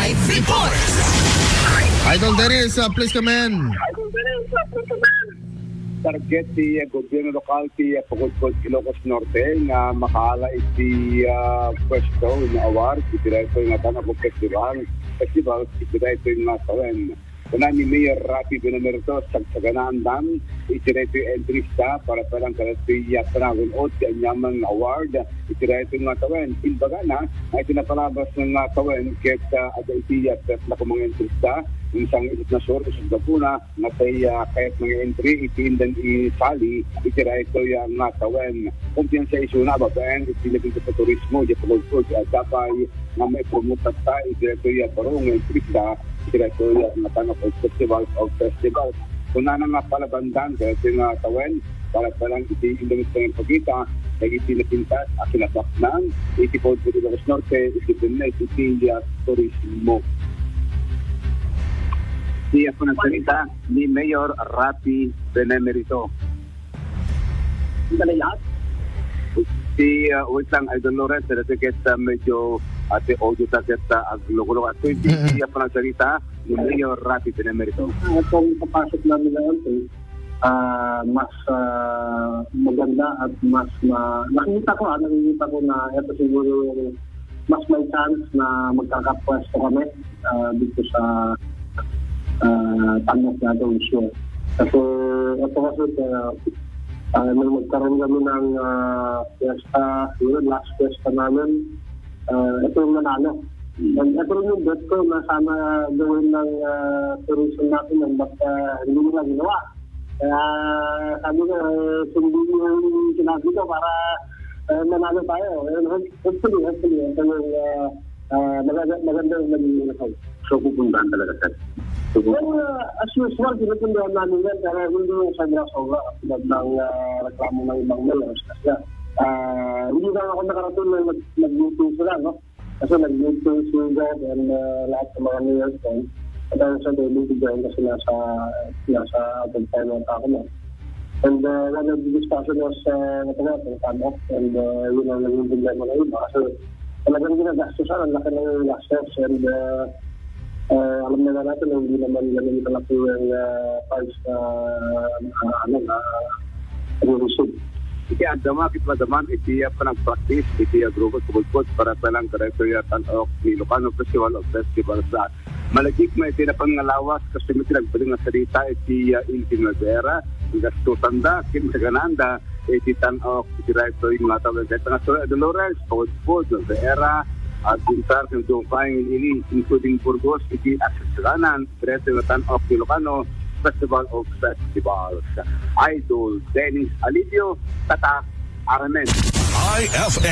Live report. Idol Dennis, please come in. Target si gobyerno lokal si Pagudpod Ilocos Norte nga makaala iti pwesto na award iti ito nga tanong festival iti ito nga tawen. Kuna ni Mayor Rafi Benamerto sagsaganaan dam iti ito entry sta para parang karati yatanagon o ti anyaman award iti ito nga tawen. Imbaga na ay pinapalabas ng tawen ket ada iti yat na kumang entry sta isang ilit na sure sa Gapuna na kahit mga entry itindan isali itira ito yung tawen kumpiyansa iso na babayan itinagin sa turismo di pagulpod at dapat na may promote ta itira ito yung parong entry na itira ito yung tanong festival of festivals kuna na nga palabandan kaya ito yung tawen para palang iti-indomit sa yung pagkita nag-itinapintas akinabak ng itipod sa Ilocos Norte itipinay iti turismo. Siya po nagsalita ni Mayor Rafi Benamerto. Si wait lang, Idol Lawrence, medyo ate audio target aglugulo at siya po nagsalita ni Mayor Rafi Benamerto. Kung papasok namin na mas maganda at mas nakikita ko na ito siguro mas may chance na magkakapwesto kami dito sa tanong na itong issue. Kasi ito nung magkaroon kami ng fiesta, last fiesta namin, ito yung nanalo. And ito rin yung bet ko na sana gawin ng tourism natin ng hindi nila ginawa. Kaya sabi ko, sundin yung sinabi ko para manalo tayo. Hopefully, ito yung maganda yung naging nakay. So pupuntahan talaga sir? Well, as usual, pinupundahan namin yan pero hindi yung sobra-sobra at ng reklamo ng ibang mayors. Kasi hindi lang ako nakarating na nag-meeting sila, no? Kasi nag-meeting sila and lahat ng mga mayors doon. At dahil sa daily join kasi nasa abang time ng ako na. And one of the discussion was natin come-off and yun ang naging problema na iba. Kasi talagang ginagastusan, ang laki ng gastos and alam na natin na hindi naman ganun kalaki yung price na receive. Iti adama kitmadaman iti panag-practice iti grupo kubulpod para palang kareto yatan o ni Ilocano Festival of Festivals sa malagik na iti na pangalawas kasi may tinagpaling na salita iti Intinadera gasto tanda kinsagananda iti tanok iti reto yung mga tawag ito nga so Dolores Kubulpod ng era at pintar ng Dongpang ini including Burgos iti aksesalanan diretso ng Tanok Ilocano Festival of Festivals. Idol Dennis Alivio, Tatak, Aramen. IFM.